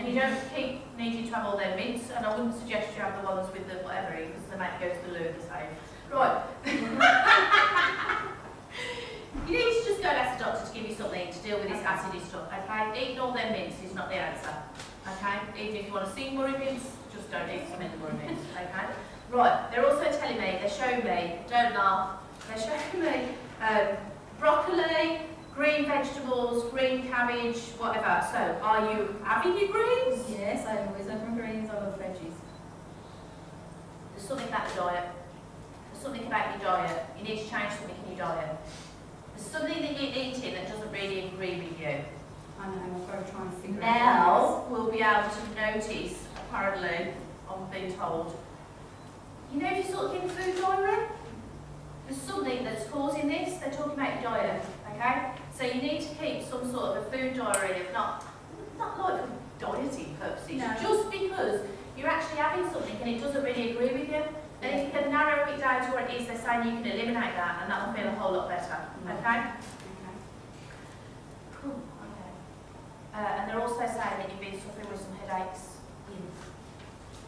you don't keep needing to have all their mints, and I wouldn't suggest you have the ones with the whatever in, because they might go to the loo the same. Right. You need to just go and ask the doctor to give you something to deal with this acidy stuff, okay? Eating all their mints is not the answer, okay? Even if you want to see murray mints, just don't eat some of the murray mints, okay? Right, they're also telling me, they're showing me, don't laugh, they're showing me broccoli, green vegetables, green cabbage, whatever. So, are you having your greens? Yes, I always have my greens, I love veggies. There's something about the diet. There's something about your diet. You need to change something in your diet. There's something that you're eating that doesn't really agree with you. I know, I've got to try and figure it out. Now, we'll be able to notice, apparently, I'm being told, you know if you sort of get a food diary, there's something that's causing this. They're talking about your diet, okay? So you need to keep some sort of a food diary, if not like for dieting purposes, no. Just because you're actually having something and it doesn't really agree with you. And if you can narrow it down to what it is, they're saying you can eliminate that, and that will feel a whole lot better, okay? Cool. Okay. And they're also saying that you've been suffering with some headaches.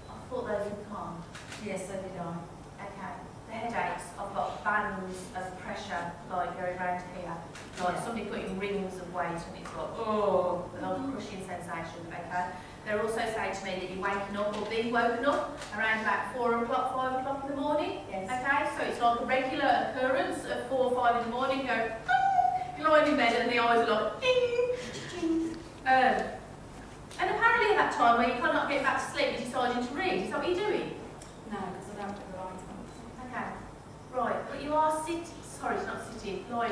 I thought those would come. Yes, so did I. Okay. The headaches, I've got bands of pressure like going around here. Like somebody putting rings of weight and it's like, oh, an old crushing sensation, okay? They're also saying to me that you're waking up or being woken up around about 4 o'clock, 5 o'clock in the morning. Yes. Okay, so it's like a regular occurrence at 4 or 5 in the morning, go, you're lying in bed and the eyes are like, ding. And apparently at that time where you cannot get back to sleep, you're deciding to read. Is that what you're doing? No, because I don't have the light on. Okay, right, but you are sitting, sorry, it's not sitting, like,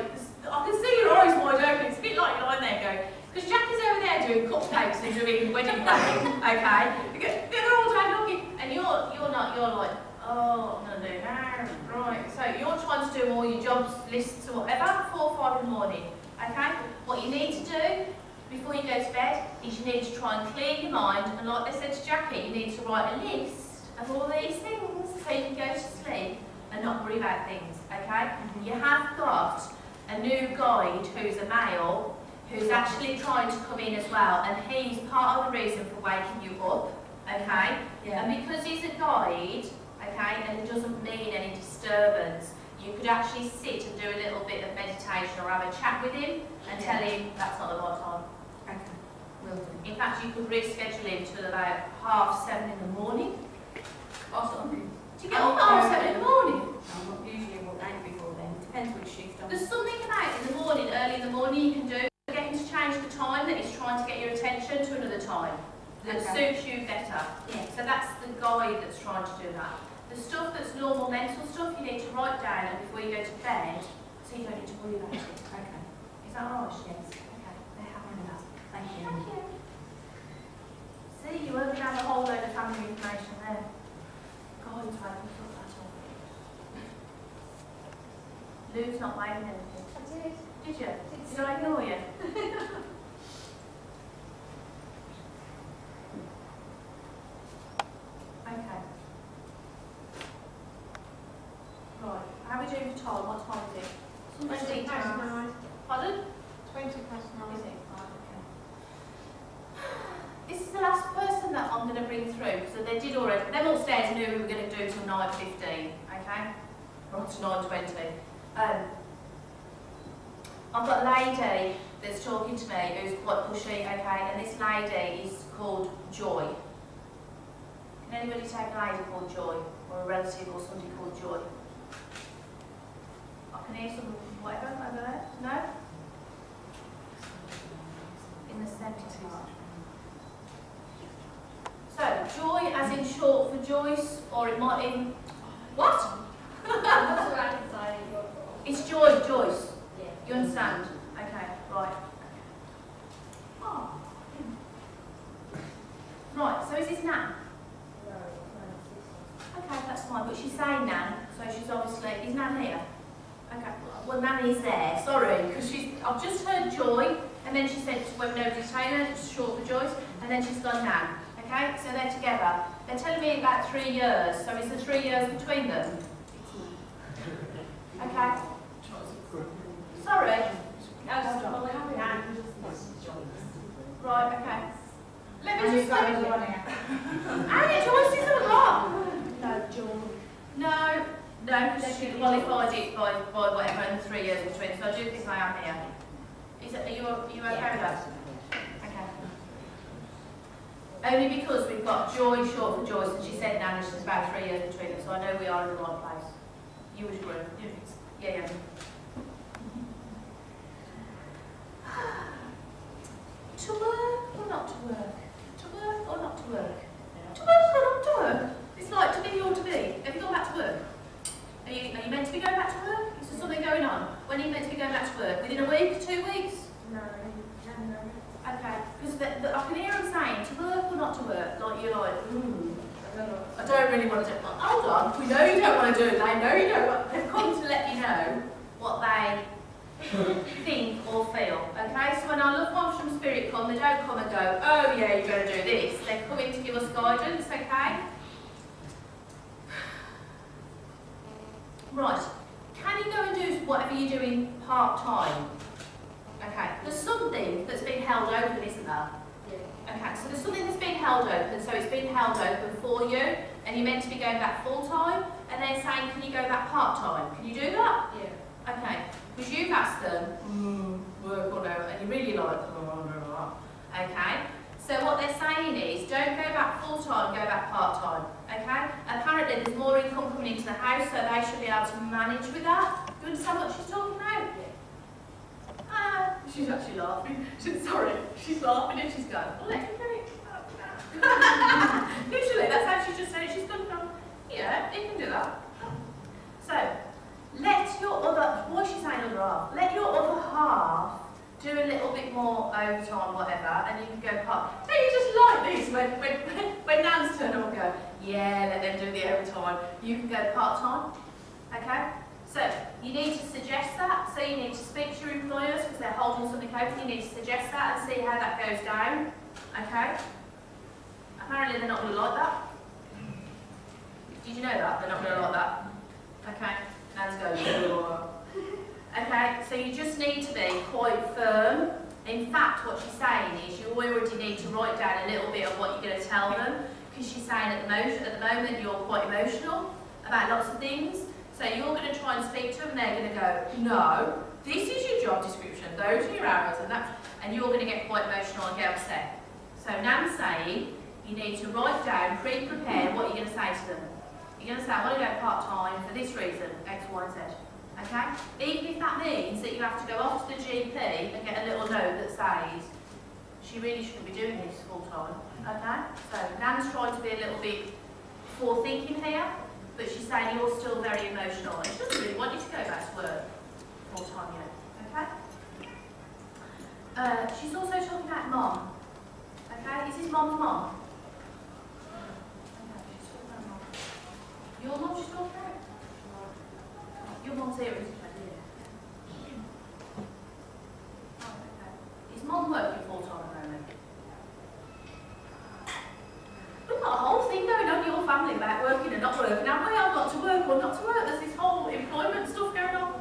I can see your eyes wide open, it's a bit like you're lying there going, because Jackie's over there doing cupcakes and doing wedding cake, okay? They're all day looking, and you're not, you're like, oh, I'm going to do that, right. So you're trying to do all your jobs, lists or whatever, 4 or 5 in the morning, okay? What you need to do before you go to bed is you need to try and clear your mind, and like they said to Jackie, you need to write a list of all these things so you can go to sleep and not worry about things, okay? You have got a new guide who's a male who's actually trying to come in as well, and he's part of the reason for waking you up, okay? Yeah. And because he's a guide, okay, and it doesn't mean any disturbance, you could actually sit and do a little bit of meditation or have a chat with him and tell him that's not the right time. Okay, will do. In fact, you could reschedule him till about 6:30 in the morning. Awesome. Do you get up at 7:30 in the morning? I'm not usually up late before then. Depends which shift I'm. There's something about in the morning, early in the morning, you can do. Get him to change the time that he's trying to get your attention to another time that suits you better. Yeah. So that's the guide that's trying to do that. The stuff that's normal mental stuff, you need to write down and before you go to bed, so you don't need to worry about it. Okay. Is that right? Yes. Okay. They're happy with that. Thank you. Thank you. See, you won't have a whole load of family information there. God, it's right, you thought that all. Lou's not waving anything. I did. Did you? Did I ignore you? Okay. Right. How are we doing for time? What time is it? 20 past 9. Pardon? 20 past 9. Is it? Right, okay. This is the last person that I'm going to bring through. So they did already. Them upstairs knew we were going to do till 9:15. Okay? Or to 9:20. I've got a lady that's talking to me who's quite pushy, okay, and this lady is called Joy. Can anybody take a lady called Joy, or a relative or somebody called Joy? I can hear some whatever over there. No? In the centre part. So, Joy as in short for Joyce, or it might even... What? It's Joy, Joyce. You understand? Okay, right. Oh. Right, so is this Nan? No, okay, that's fine, but she's saying Nan, so she's obviously, is Nan here? Okay, well Nan is there, sorry, because I've just heard Joy, and then she said when nobody's saying her, it's short for Joyce, and then she's gone Nan. Okay, so they're together. They're telling me about 3 years, so is there 3 years between them? Okay. Sorry. Right, okay. Let me just go How many choices have I got? No, Joy. No, because she qualified it by whatever in the 3 years between, so I do think I am here. Are you okay with that? Okay. Only because we've got Joy short for Joyce, and she said now there's about 3 years between them, so I know we are in the right place. You would agree? Yeah. To work or not to work? To work or not to work? To work or not to work? It's like to be or to be. Have you gone back to work? Are you meant to be going back to work? Is there something going on? When are you meant to be going back to work? Within a week? 2 weeks? No. Okay. Because I can hear them saying to work or not to work. Like you're like, I don't really want to do it. Hold on. We know you don't want to do it. They know you don't want. They've come to let you know what they think or feel. Okay? So when our loved ones from Spirit come, they don't come and go, oh yeah, you're going to do this. They come in to give us guidance. Okay? Right, can you go and do whatever you're doing part-time? Okay, there's something that's been held open, isn't there? Yeah. Okay, so there's something that's been held open, so it's been held open for you, and you're meant to be going back full-time, and they're saying, can you go back part-time? Can you do that? Yeah. Okay, because you've asked them, work or no, and you're really like, okay? So what they're saying is, don't go back full-time, go back part-time, okay? Apparently there's more income coming into the house, so they should be able to manage with that. Do you understand what she's talking about? Yeah. She's actually laughing. Sorry, she's laughing and she's going, oh, let him do it. Literally, that's how she just said it. She's gone, yeah, you can do that. So, let your other, what's she saying, other half? Let your other half do a little bit more overtime, whatever, and you can go part. So you just like this when Nan's turn up and go, yeah, let them do the overtime. You can go part-time, okay? So you need to suggest that. So you need to speak to your employers because they're holding something open. You need to suggest that and see how that goes down, okay? Apparently they're not going to like that. Did you know that? They're not going to like that. Okay, Nan's going, okay, so you just need to be quite firm. In fact, what she's saying is you already need to write down a little bit of what you're going to tell them, because she's saying at the moment you're quite emotional about lots of things. So you're going to try and speak to them, and they're going to go, no, this is your job description, those are your hours, and you're going to get quite emotional and get upset. So Nan's saying you need to write down, pre-prepare what you're going to say to them. You're going to say, I want to go part-time for this reason, X, Y, and Z. Okay? Even if that means that you have to go off to the GP and get a little note that says, she really shouldn't be doing this full-time. Okay? So Nan's trying to be a little bit forethinking here, but she's saying you're still very emotional and she doesn't really want you to go back to work full-time yet. Okay? She's also talking about mom. Okay? Is this mom's mom? Okay, she's talking about mom. Your mom she's talking about? Your mom's here, isn't she? Oh, okay. Is mom working full-time at the moment? We've got a whole thing going on in your family about working and not working, haven't we? I've got to work or not to work. There's this whole employment stuff going on.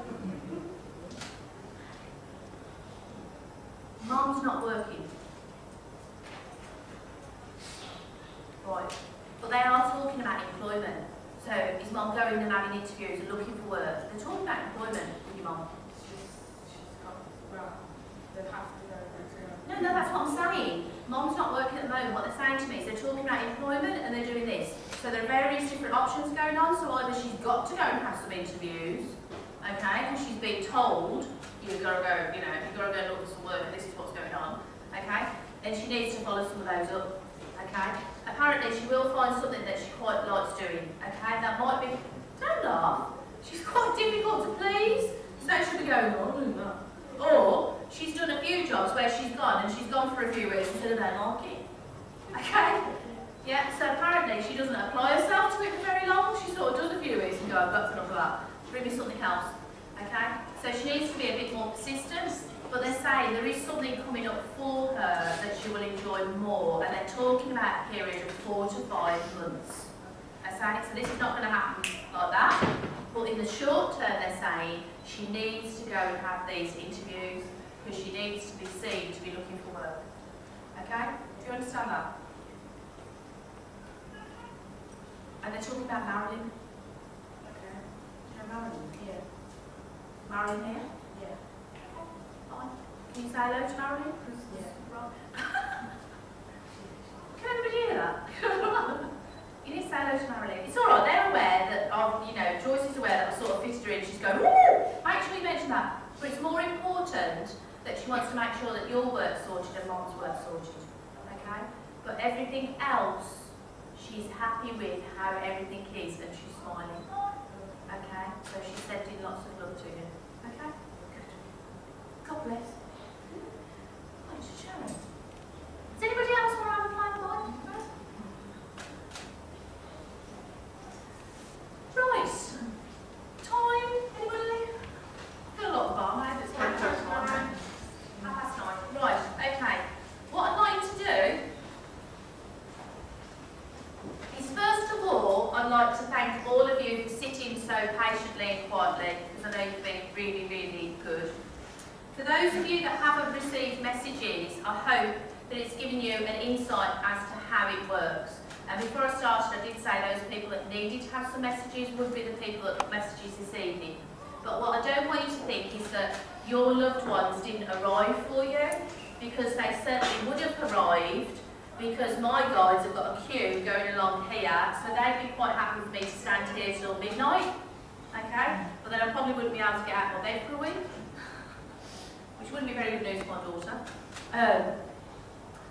Mom's not working. Right. But they are talking about employment. So is mom going and having interviews and looking for work? They're talking about employment with your mom. No, that's what I'm saying. Mom's not working at the moment. What they're saying to me is they're talking about employment and they're doing this. So there are various different options going on. So either she's got to go and have some interviews, okay, because she's been told you've got to go, you've got to go and look for some work and this is what's going on, okay? Then she needs to follow some of those up, okay? Apparently she will find something that she quite likes doing, okay? That might be, don't laugh, she's quite difficult to please. So she'll be going, oh, I'll do that. Or she's done a few jobs where she's gone and she's gone for a few weeks instead of their market. Okay? Yeah, so apparently she doesn't apply herself to it for very long. She sort of does a few weeks and goes, that's enough of that. Bring me something else. Okay? So she needs to be a bit more persistent, but they're saying there is something coming up for her that she will enjoy more, and they're talking about a period of 4 to 5 months. Okay? So this is not going to happen like that, but in the short term they're saying she needs to go and have these interviews because she needs to be seen to be looking for work. Okay? Do you understand that? And they're talking about Marilyn. Okay. Do you know Marilyn? Yeah. Marilyn here? Yeah. Fine. Can you say hello to Marilyn? Yeah. Right. Can anybody hear that? You need to say hello to Marilyn. It's alright, they're aware that, you know, Joyce is aware that I sort of fitted her in. She's going, woo! I actually mentioned that. But it's more important that she wants to make sure that your work's sorted and Mom's work's sorted. Okay? But everything else, she's happy with how everything is and she's smiling. Okay? So she's sending lots of love to you. Okay? Good. God bless. Thanks for sharing. Does anybody else want to have a plan for one? Right. Time, anybody? Got a lot of barmaid that's going to time. 9:30. Right, okay. What I'd like to do is, first of all, I'd like to thank all of you for sitting so patiently and quietly, because I know you've been really, really good. For those of you that haven't received messages, I hope that it's given you an insight as to how it works. And before I started, I did say those people that needed to have some messages would be the people that got messages this evening. But what I don't want you to think is that your loved ones didn't arrive for you, because they certainly would have arrived, because my guides have got a queue going along here, so they'd be quite happy for me to stand here till midnight, okay? But then I probably wouldn't be able to get out of my bed for a week, which wouldn't be very good news for my daughter.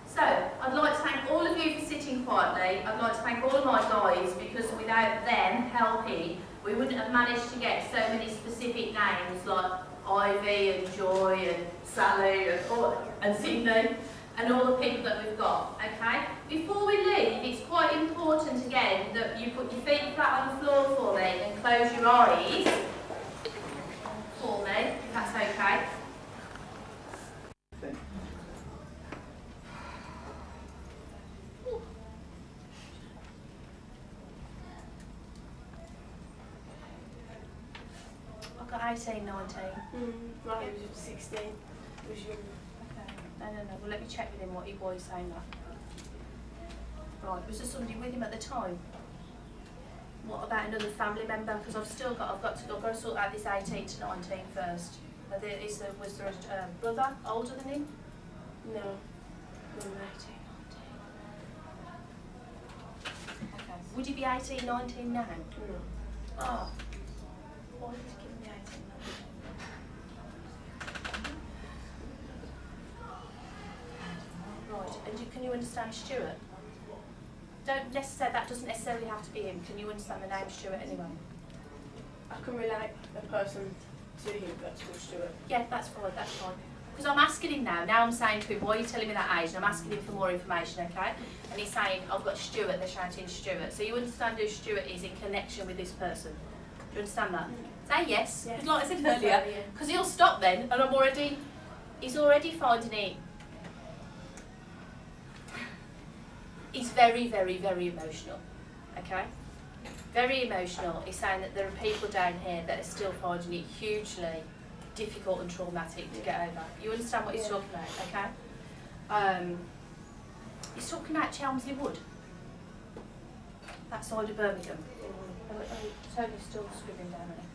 So, I'd like to thank all of you for sitting quietly. I'd like to thank all of my guides, because without them helping, we wouldn't have managed to get so many specific names like Ivy and Joy and Sally and Sydney and all the people that we've got, okay? Before we leave, it's quite important again that you put your feet flat on the floor for me and close your eyes for me, if that's okay. I've got 18, 19. Right, it was 16. It was young. Okay. No. Well, let me check with him why he's saying that. Right. Was there somebody with him at the time? What about another family member? Because I've got to sort out this 18 to 19 first. Was there a brother older than him? No. 18, 19. Okay. Would he be 18, 19 now? No. Oh. Why did you give me 18, 19? Right, and can you understand Stuart? That doesn't necessarily have to be him. Can you understand the name Stuart anyway? I can relate a person to him that's called Stuart. Yeah, that's fine, Because I'm asking him now I'm saying to him, why are you telling me that age? And I'm asking him for more information, okay? And he's saying, I've got Stuart, they're shouting Stuart. So you understand who Stuart is in connection with this person? Do you understand that? Say yes, because like I said earlier, because he'll stop then, and he's already finding it. He's very, very, very emotional, okay? Very emotional. He's saying that there are people down here that are still finding it hugely difficult and traumatic to get over. You understand what he's talking about, okay? He's talking about Chelmsley Wood, that side of Birmingham. Tony's still scribbling down there.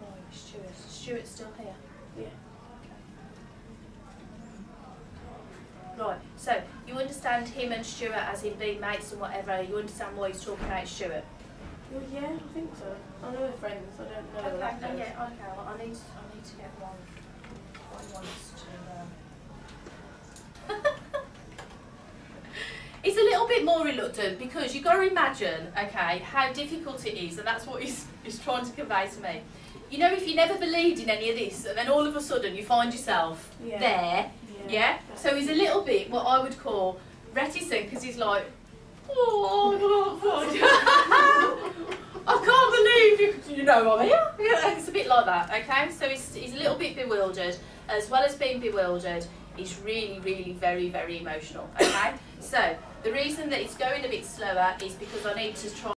Right, Stuart's still here? Yeah. Right, so you understand him and Stuart as in being mates and whatever, you understand why he's talking about Stuart? Well, yeah, I think so. I know they're friends, I don't know Okay, that. yeah, okay, well, I need to get one wants to... He's a little bit more reluctant because you've got to imagine, okay, how difficult it is, and that's what he's trying to convey to me. You know, if you never believed in any of this, and then all of a sudden you find yourself there, yeah? So he's a little bit what I would call reticent, because he's like, oh, I can't believe you know I'm here. Yeah, it's a bit like that, okay? So he's a little bit bewildered. As well as being bewildered, he's really, really very, very emotional, okay? So the reason that it's going a bit slower is because I need to try